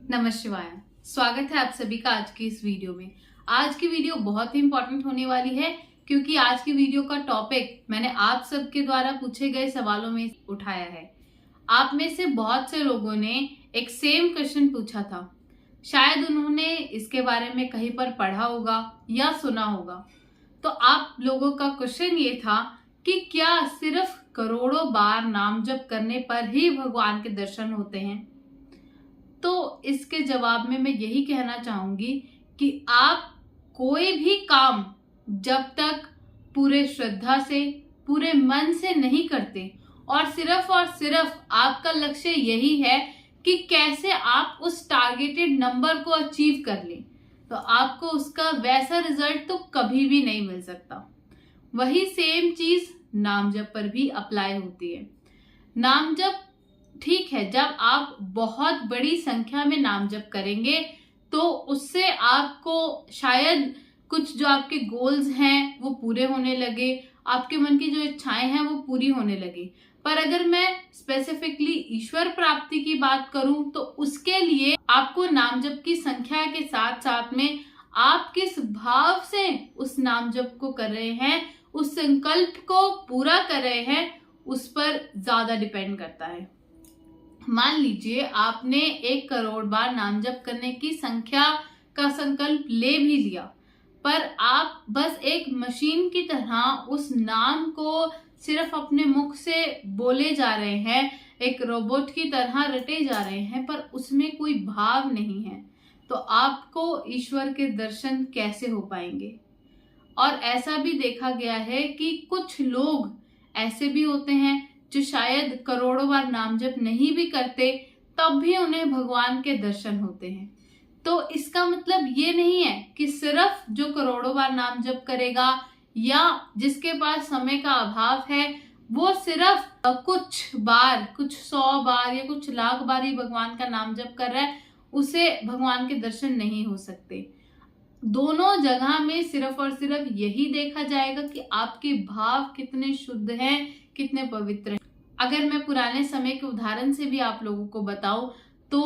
नमः शिवाय। स्वागत है आप सभी का आज की इस वीडियो में। आज की वीडियो बहुत ही इंपॉर्टेंट होने वाली है क्योंकि आज की वीडियो का टॉपिक मैंने आप सबके द्वारा पूछे गए सवालों में उठाया है। आप में से बहुत से लोगों ने एक सेम क्वेश्चन पूछा था। शायद उन्होंने इसके बारे में कहीं पर पढ़ा होगा या सुना होगा। तो आप लोगों का क्वेश्चन ये था कि क्या सिर्फ करोड़ों बार नाम जप करने पर ही भगवान के दर्शन होते हैं? तो इसके जवाब में मैं यही कहना चाहूंगी कि आप कोई भी काम जब तक पूरे श्रद्धा से, पूरे मन से नहीं करते और सिर्फ आपका लक्ष्य यही है कि कैसे आप उस टारगेटेड नंबर को अचीव कर लें, तो आपको उसका वैसा रिजल्ट तो कभी भी नहीं मिल सकता। वही सेम चीज नाम जप पर भी अप्लाई होती है। नाम जप ठीक है, जब आप बहुत बड़ी संख्या में नाम जप करेंगे तो उससे आपको शायद कुछ जो आपके गोल्स हैं वो पूरे होने लगे, आपके मन की जो इच्छाएं हैं वो पूरी होने लगे। पर अगर मैं स्पेसिफिकली ईश्वर प्राप्ति की बात करूं तो उसके लिए आपको नाम जप की संख्या के साथ साथ में आप किस भाव से उस नाम जप को कर रहे हैं, उस संकल्प को पूरा कर रहे हैं, उस पर ज्यादा डिपेंड करता है। मान लीजिए आपने 1 करोड़ बार नाम जप करने की संख्या का संकल्प ले भी लिया, पर आप बस एक मशीन की तरह उस नाम को सिर्फ अपने मुख से बोले जा रहे हैं, एक रोबोट की तरह रटे जा रहे हैं, पर उसमें कोई भाव नहीं है, तो आपको ईश्वर के दर्शन कैसे हो पाएंगे? और ऐसा भी देखा गया है कि कुछ लोग ऐसे भी होते हैं जो शायद करोड़ों बार नाम जप नहीं भी करते, तब भी उन्हें भगवान के दर्शन होते हैं। तो इसका मतलब ये नहीं है कि सिर्फ जो करोड़ों बार नाम जप करेगा या जिसके पास समय का अभाव है वो सिर्फ कुछ बार, कुछ 100 बार या कुछ लाख बार ही भगवान का नाम जप कर रहा है, उसे भगवान के दर्शन नहीं हो सकते। दोनों जगह में सिर्फ और सिर्फ यही देखा जाएगा कि आपके भाव कितने शुद्ध हैं, कितने पवित्र हैं। अगर मैं पुराने समय के उदाहरण से भी आप लोगों को बताऊं तो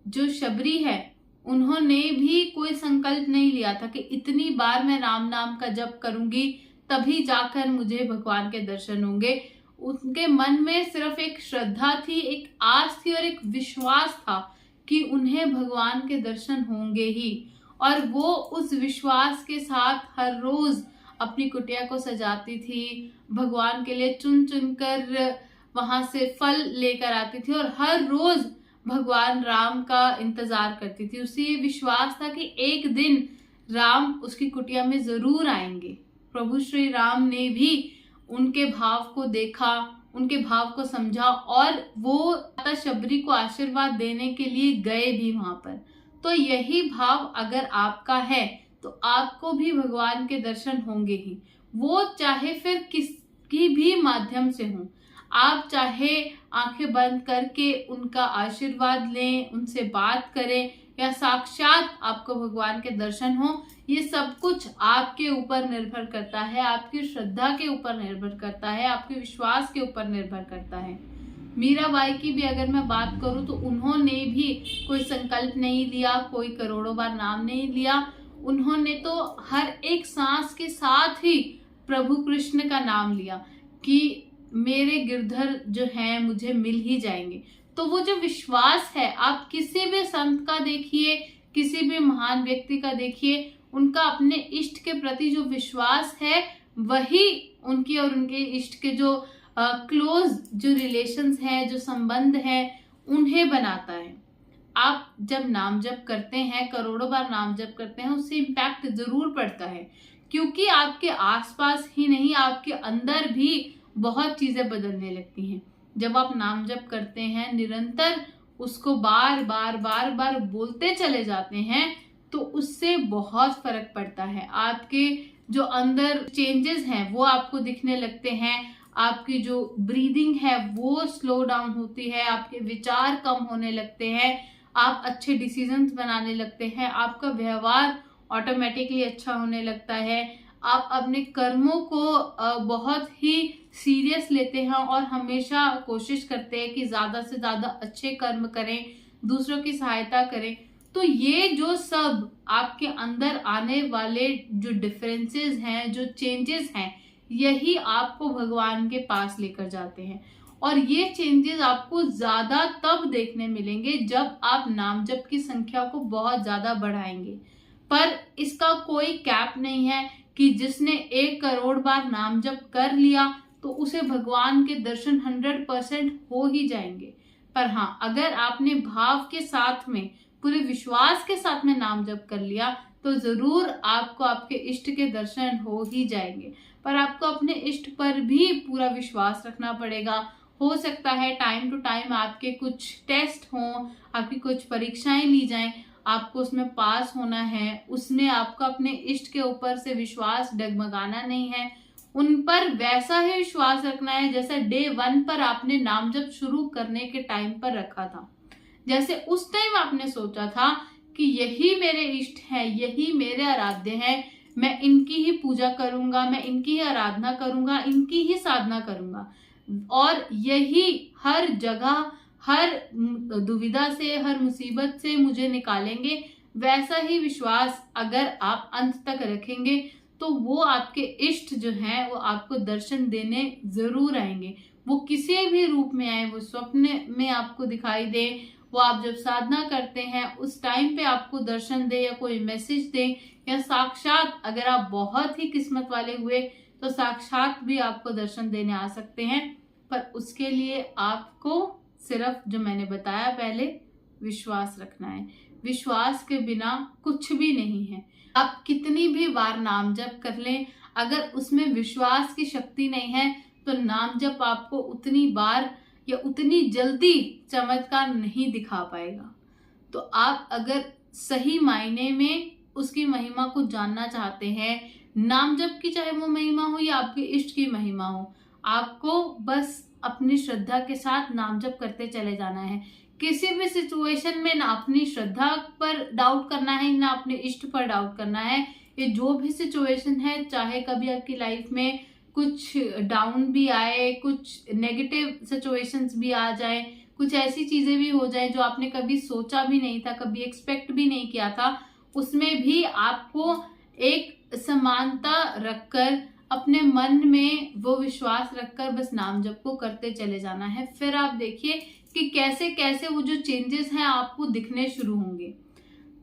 जो शबरी है उन्होंने भी कोई संकल्प नहीं लिया था कि इतनी बार मैं राम नाम का जप करूंगी तभी जाकर मुझे भगवान के दर्शन होंगे। उनके मन में सिर्फ एक श्रद्धा थी, एक आस थी और एक विश्वास था कि उन्हें भगवान के दर्शन होंगे ही, और वो उस विश्वास के साथ हर रोज अपनी कुटिया को सजाती थी, भगवान के लिए चुन चुन कर वहां से फल लेकर आती थी और हर रोज भगवान राम का इंतजार करती थी। उसे ये विश्वास था कि एक दिन राम उसकी कुटिया में जरूर आएंगे। प्रभु श्री राम ने भी उनके भाव को देखा, उनके भाव को समझा और वो माता शबरी को आशीर्वाद देने के लिए गए भी वहां पर। तो यही भाव अगर आपका है तो आपको भी भगवान के दर्शन होंगे ही, वो चाहे फिर किसी भी माध्यम से हो। आप चाहे आंखें बंद करके उनका आशीर्वाद लें, उनसे बात करें या साक्षात आपको भगवान के दर्शन हो, ये सब कुछ आपके ऊपर निर्भर करता है, आपकी श्रद्धा के ऊपर निर्भर करता है, आपके विश्वास के ऊपर निर्भर करता है। मीराबाई की भी अगर मैं बात करूं तो उन्होंने भी कोई संकल्प नहीं लिया, कोई करोड़ों बार नाम नहीं लिया। उन्होंने तो हर एक सांस के साथ ही प्रभु कृष्ण का नाम लिया कि मेरे गिरधर जो हैं मुझे मिल ही जाएंगे। तो वो जो विश्वास है, आप किसी भी संत का देखिए, किसी भी महान व्यक्ति का देखिए, उनका अपने इष्ट के प्रति जो विश्वास है वही उनकी और उनके इष्ट के जो क्लोज जो रिलेशंस हैं, जो संबंध हैं, उन्हें बनाता है। आप जब नाम जप करते हैं, करोड़ों बार नाम जप करते हैं, उससे इम्पैक्ट जरूर पड़ता है, क्योंकि आपके आसपास ही नहीं आपके अंदर भी बहुत चीजें बदलने लगती हैं। जब आप नाम जप करते हैं, निरंतर उसको बार बार बोलते चले जाते हैं, तो उससे बहुत फर्क पड़ता है। आपके जो अंदर चेंजेस हैं वो आपको दिखने लगते हैं, आपकी जो ब्रीदिंग है वो स्लो डाउन होती है, आपके विचार कम होने लगते हैं, आप अच्छे डिसीजंस बनाने लगते हैं, आपका व्यवहार ऑटोमेटिकली अच्छा होने लगता है, आप अपने कर्मों को बहुत ही सीरियस लेते हैं और हमेशा कोशिश करते हैं कि ज्यादा से ज्यादा अच्छे कर्म करें, दूसरों की सहायता करें। तो ये जो सब आपके अंदर आने वाले जो डिफरेंसेस हैं, जो चेंजेस हैं, यही आपको भगवान के पास लेकर जाते हैं। और ये चेंजेस आपको ज्यादा तब देखने मिलेंगे जब आप नाम जप की संख्या को बहुत ज्यादा बढ़ाएंगे। पर इसका कोई कैप नहीं है कि जिसने 1 करोड़ बार नाम जप कर लिया तो उसे भगवान के दर्शन 100% हो ही जाएंगे। पर हाँ, अगर आपने भाव के साथ में, पूरे विश्वास के साथ में नाम जप कर लिया तो जरूर आपको आपके इष्ट के दर्शन हो ही जाएंगे। पर आपको अपने इष्ट पर भी पूरा विश्वास रखना पड़ेगा। हो सकता है टाइम टू टाइम आपके कुछ टेस्ट हों, आपकी कुछ परीक्षाएं ली जाएं, आपको उसमें पास होना है, उसमें आपको अपने इष्ट के ऊपर से विश्वास डगमगाना नहीं है, उन पर वैसा ही विश्वास रखना है जैसा डे 1 पर आपने नाम जप शुरू करने के टाइम पर रखा था। जैसे उस टाइम आपने सोचा था कि यही मेरे इष्ट हैं, यही मेरे आराध्य हैं, मैं इनकी ही पूजा करूंगा, मैं इनकी ही आराधना करूंगा, इनकी ही साधना करूंगा, और यही हर जगह, हर दुविधा से, हर मुसीबत से मुझे निकालेंगे। वैसा ही विश्वास अगर आप अंत तक रखेंगे तो वो आपके इष्ट जो हैं वो आपको दर्शन देने जरूर आएंगे। वो किसी भी रूप में आए, वो स्वप्न में आपको दिखाई दे, वो आप जब साधना करते हैं उस टाइम पे आपको दर्शन दे, या कोई मैसेज दे, या साक्षात अगर आप बहुत ही किस्मत वाले हुए तो साक्षात भी आपको दर्शन देने आ सकते हैं। पर उसके लिए आपको सिर्फ जो मैंने बताया पहले, विश्वास रखना है। विश्वास के बिना कुछ भी नहीं है। आप कितनी भी बार नाम जप कर लें, अगर उसमें विश्वास की शक्ति नहीं है तो नाम जप आपको उतनी बार या उतनी जल्दी चमत्कार नहीं दिखा पाएगा। तो आप अगर सही मायने में उसकी महिमा को जानना चाहते हैं, नाम जप की चाहे वो महिमा हो या आपके इष्ट की महिमा हो, आपको बस अपनी श्रद्धा के साथ नाम जप करते चले जाना है। किसी भी सिचुएशन में ना अपनी श्रद्धा पर डाउट करना है, ना अपने इष्ट पर डाउट करना है। ये जो भी सिचुएशन है, चाहे कभी आपकी लाइफ में कुछ डाउन भी आए, कुछ नेगेटिव सिचुएशंस भी आ जाए, कुछ ऐसी चीजें भी हो जाए जो आपने कभी सोचा भी नहीं था, कभी एक्सपेक्ट भी नहीं किया था, उसमें भी आपको एक समानता रखकर, अपने मन में वो विश्वास रखकर बस नाम जप को करते चले जाना है। फिर आप देखिए कि कैसे कैसे वो जो चेंजेस हैं आपको दिखने शुरू होंगे।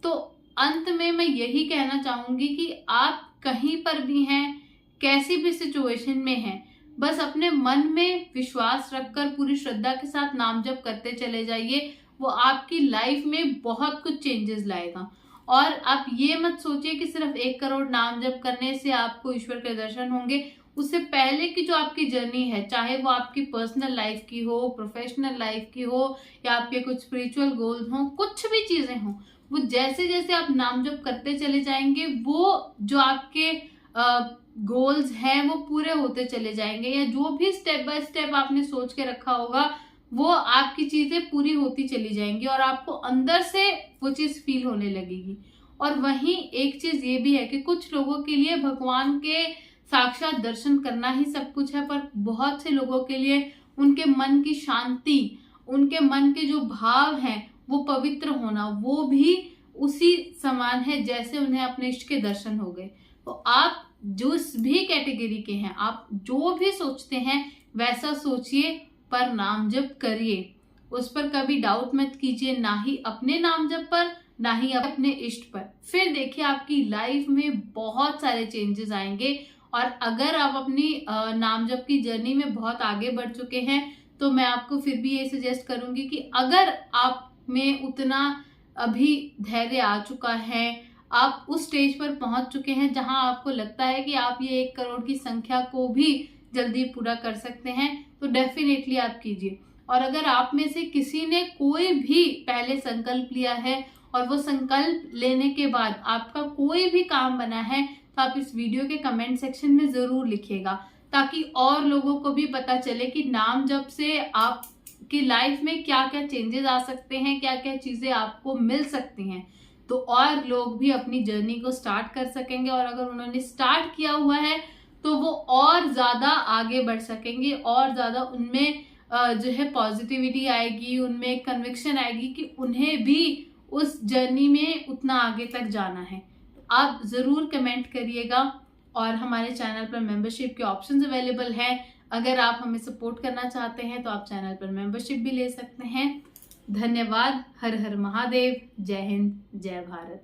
तो अंत में मैं यही कहना चाहूंगी कि आप कहीं पर भी हैं, कैसी भी सिचुएशन में हैं, बस अपने मन में विश्वास रखकर पूरी श्रद्धा के साथ नाम जप करते चले जाइए। वो आपकी लाइफ में बहुत कुछ चेंजेस लाएगा। और आप ये मत सोचिए कि सिर्फ 1 करोड़ नाम जप करने से आपको ईश्वर के दर्शन होंगे। उससे पहले की जो आपकी जर्नी है, चाहे वो आपकी पर्सनल लाइफ की हो, प्रोफेशनल लाइफ की हो, या आपके कुछ स्पिरिचुअल गोल्स हो, कुछ भी चीजें हो, वो जैसे जैसे आप नाम जप करते चले जाएंगे, वो जो आपके गोल्स हैं वो पूरे होते चले जाएंगे। या जो भी स्टेप बाय स्टेप आपने सोच के रखा होगा वो आपकी चीजें पूरी होती चली जाएंगी और आपको अंदर से वो चीज फील होने लगेगी। और वहीं एक चीज ये भी है कि कुछ लोगों के लिए भगवान के साक्षात दर्शन करना ही सब कुछ है, पर बहुत से लोगों के लिए उनके मन की शांति, उनके मन के जो भाव हैं वो पवित्र होना, वो भी उसी समान है जैसे उन्हें अपने इष्ट के दर्शन हो गए। तो आप जिस भी कैटेगरी के हैं, आप जो भी सोचते हैं वैसा सोचिए, पर नाम जप करिए। उस पर कभी डाउट मत कीजिए, ना ही अपने नाम जप पर, ना ही अपने इष्ट पर। फिर देखिए आपकी लाइफ में बहुत सारे चेंजेस आएंगे। और अगर आप अपनी नाम जप की जर्नी में बहुत आगे बढ़ चुके हैं तो मैं आपको फिर भी ये सजेस्ट करूंगी कि अगर आप में उतना अभी धैर्य आ चुका है, आप उस स्टेज पर पहुंच चुके हैं जहां आपको लगता है कि आप ये 1 करोड़ की संख्या को भी जल्दी पूरा कर सकते हैं, तो डेफिनेटली आप कीजिए। और अगर आप में से किसी ने कोई भी पहले संकल्प लिया है और वो संकल्प लेने के बाद आपका कोई भी काम बना है, तो आप इस वीडियो के कमेंट सेक्शन में जरूर लिखिएगा, ताकि और लोगों को भी पता चले कि नाम जप से आपकी लाइफ में क्या क्या चेंजेस आ सकते हैं, क्या क्या चीजें आपको मिल सकती हैं। तो और लोग भी अपनी जर्नी को स्टार्ट कर सकेंगे, और अगर उन्होंने स्टार्ट किया हुआ है तो वो और ज्यादा आगे बढ़ सकेंगे, और ज्यादा उनमें जो है पॉजिटिविटी आएगी, उनमें कन्विक्शन आएगी कि उन्हें भी उस जर्नी में उतना आगे तक जाना है। आप ज़रूर कमेंट करिएगा। और हमारे चैनल पर मेंबरशिप के ऑप्शंस अवेलेबल हैं। अगर आप हमें सपोर्ट करना चाहते हैं तो आप चैनल पर मेंबरशिप भी ले सकते हैं। धन्यवाद। हर हर महादेव। जय हिंद, जय भारत।